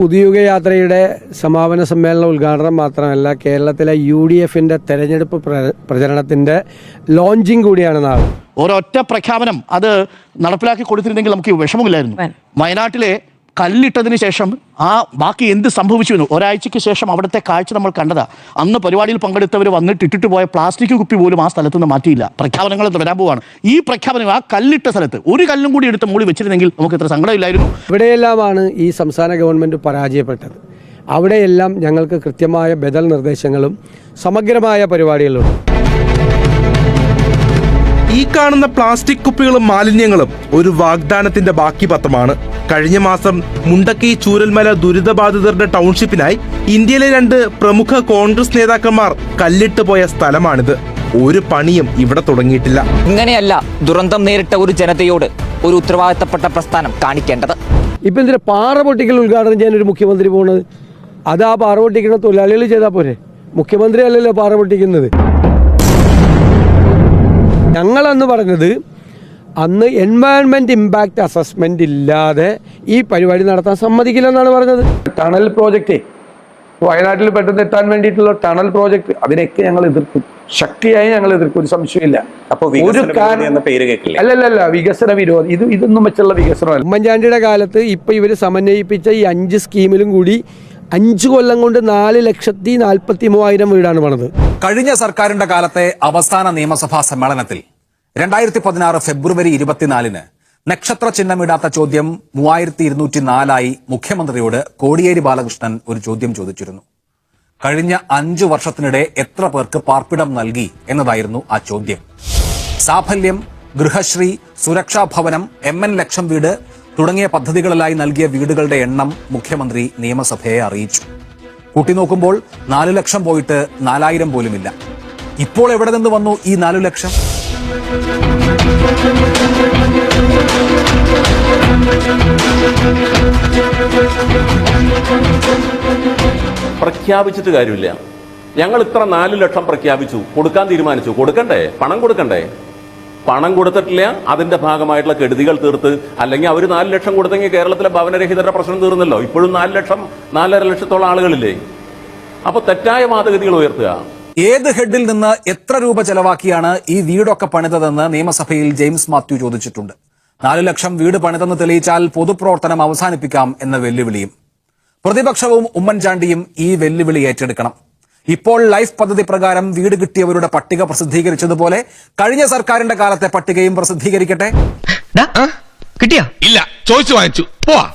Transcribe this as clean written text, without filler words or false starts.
പുതുയുഗ യാത്രയുടെ സമാപന സമ്മേളന ഉദ്ഘാടനം മാത്രമല്ല, കേരളത്തിലെ UDFന്റെ തെരഞ്ഞെടുപ്പ് പ്രചരണത്തിന്റെ ലോഞ്ചിങ് കൂടിയാണ് നാളെ. ഒരൊറ്റ പ്രഖ്യാപനം അത് നടപ്പിലാക്കി കൊടുത്തിരുന്നെങ്കിൽ നമുക്ക് വിഷമമില്ലായിരുന്നു. വയനാട്ടിലെ കല്ലിട്ടതിന് ശേഷം ബാക്കി എന്ത് സംഭവിച്ചു എന്ന് ഒരാഴ്ചയ്ക്ക് ശേഷം അവിടുത്തെ കാഴ്ച നമ്മൾ കണ്ടതാ. അന്ന് പരിപാടിയിൽ പങ്കെടുത്തവർ വന്നിട്ട് ഇട്ടിട്ട് പോയ പ്ലാസ്റ്റിക് കുപ്പി പോലും ആ സ്ഥലത്ത് നിന്ന് മാറ്റിയില്ല. പ്രഖ്യാപനങ്ങൾ വരാൻ പോവാണ്. ഈ പ്രഖ്യാപനം ആ കല്ലിട്ട സ്ഥലത്ത് ഒരു കല്ലും കൂടി എടുത്ത് മൂടി വെച്ചിരുന്നെങ്കിൽ നമുക്ക് ഇത്ര സങ്കടമില്ലായിരുന്നു. ഇവിടെയെല്ലാമാണ് ഈ സംസ്ഥാന ഗവൺമെന്റ് പരാജയപ്പെട്ടത്. അവിടെയെല്ലാം ഞങ്ങൾക്ക് കൃത്യമായ ബദൽ നിർദ്ദേശങ്ങളും സമഗ്രമായ പരിപാടികളും. ഈ കാണുന്ന പ്ലാസ്റ്റിക് കുപ്പികളും മാലിന്യങ്ങളും ഒരു വാഗ്ദാനത്തിന്റെ ബാക്കി പത്രമാണ്. കഴിഞ്ഞ മാസം മുണ്ടക്കൈ ചൂരൽമല ദുരിതബാധിതരുടെ ടൗൺഷിപ്പിനായി ഇന്ത്യയിലെ 2 പ്രമുഖ കോൺഗ്രസ് നേതാക്കന്മാർ കല്ലിട്ട് പോയ സ്ഥലമാണിത്. ഒരു പണിയും ഇവിടെ തുടങ്ങിയിട്ടില്ല. ഇങ്ങനെയല്ല ദുരന്തം നേരിട്ട ഒരു ജനതയോട് ഒരു ഉത്തരവാദിത്തപ്പെട്ട പ്രസ്ഥാനം കാണിക്കേണ്ടത്. ഇപ്പൊ എന്തിനാ പാറ പൊട്ടിക്കൽ ഉദ്ഘാടനം ചെയ്യാൻ ഒരു മുഖ്യമന്ത്രി പോണത്? അത് ആ പാറ പൊട്ടിക്കുന്ന തൊഴിലാളികൾ ചെയ്താൽ പോരെ? മുഖ്യമന്ത്രി അല്ലല്ലോ പാറ പൊട്ടിക്കുന്നത്. ഞങ്ങളന്ന് പറഞ്ഞത് അന്ന് എൻവയൺമെന്റ് ഇമ്പാക്ട് അസസ്മെന്റ് ഇല്ലാതെ ഈ പരിപാടി നടത്താൻ സമ്മതിക്കില്ലെന്നാണ് പറഞ്ഞത്. ടണൽ പ്രോജക്റ്റ് വയനാട്ടിൽ പെട്ടെന്ന് എത്താൻ വേണ്ടിയിട്ടുള്ള ടണൽ പ്രോജക്റ്റ്, അതിനൊക്കെ ഞങ്ങൾ എതിർക്കും, ശക്തിയായി ഞങ്ങൾ എതിർക്കും, ഒരു സംശയമില്ല. അല്ലല്ല വികസന വിരോധി, ഇതൊന്നും വെച്ചുള്ള വികസനമല്ല. ഉമ്മൻചാണ്ടിയുടെ കാലത്ത് ഇപ്പൊ ഇവര് സമന്വയിപ്പിച്ച ഈ 5 സ്കീമിലും കൂടി 5 കൊല്ലം കൊണ്ട് 4,43,000 വീടാണ് പണിത്. കഴിഞ്ഞ സർക്കാരിന്റെ കാലത്തെ അവസാന നിയമസഭാ സമ്മേളനത്തിൽ 2016 ഫെബ്രുവരി 24 നക്ഷത്ര ചിഹ്നമിടാത്ത ചോദ്യം 3204 മുഖ്യമന്ത്രിയോട് കോടിയേരി ബാലകൃഷ്ണൻ ഒരു ചോദ്യം ചോദിച്ചിരുന്നു. കഴിഞ്ഞ 5 വർഷത്തിനിടെ എത്ര പേർക്ക് പാർപ്പിടം നൽകി എന്നതായിരുന്നു ആ ചോദ്യം. സാഫല്യം, ഗൃഹശ്രീ, സുരക്ഷാ ഭവനം, MN ലക്ഷം വീട് തുടങ്ങിയ പദ്ധതികളിലായി നൽകിയ വീടുകളുടെ എണ്ണം മുഖ്യമന്ത്രി നിയമസഭയെ അറിയിച്ചു. കൂട്ടിനോക്കുമ്പോൾ 4 ലക്ഷം പോയിട്ട് 4000 പോലുമില്ല. ഇപ്പോൾ എവിടെ നിന്ന് വന്നു ഈ 4 ലക്ഷം? പ്രഖ്യാപിച്ചിട്ട് കാര്യമില്ല. ഞങ്ങൾ ഇത്ര 4 ലക്ഷം പ്രഖ്യാപിച്ചു, കൊടുക്കാൻ തീരുമാനിച്ചു. കൊടുക്കണ്ടേ? പണം കൊടുക്കണ്ടേ? പണം കൊടുത്തിട്ടില്ല. അതിന്റെ ഭാഗമായിട്ടുള്ള കെടുതികൾ തീർത്ത്, അല്ലെങ്കിൽ അവർ 4 ലക്ഷം കൊടുത്തെങ്കിൽ കേരളത്തിലെ ഭവനരഹിതരുടെ പ്രശ്നം തീർന്നല്ലോ. ഇപ്പോഴും 4 ലക്ഷം 4.5 ലക്ഷത്തോളം ആളുകളില്ലേ? അപ്പൊ തെറ്റായ വാദഗതികൾ ഉയർത്തുക. ഏത് ഹെഡിൽ നിന്ന് എത്ര രൂപ ചെലവാക്കിയാണ് ഈ വീടൊക്കെ പണിതതെന്ന് നിയമസഭയിൽ ജെയിംസ് മാത്യു ചോദിച്ചിട്ടുണ്ട്. 4 ലക്ഷം വീട് പണിതെന്ന് തെളിയിച്ചാൽ പൊതുപ്രവർത്തനം അവസാനിപ്പിക്കാം എന്ന വെല്ലുവിളിയും. പ്രതിപക്ഷവും ഉമ്മൻചാണ്ടിയും ഈ വെല്ലുവിളി ഏറ്റെടുക്കണം. ഇപ്പോൾ ലൈഫ് പദ്ധതി പ്രകാരം വീട് കിട്ടിയവരുടെ പട്ടിക പ്രസിദ്ധീകരിച്ചതുപോലെ കഴിഞ്ഞ സർക്കാരിന്റെ കാലത്തെ പട്ടികയും പ്രസിദ്ധീകരിക്കട്ടെ. കിട്ടിയാ? ഇല്ല, ചോദിച്ചു വാങ്ങിച്ചു. പോവാ.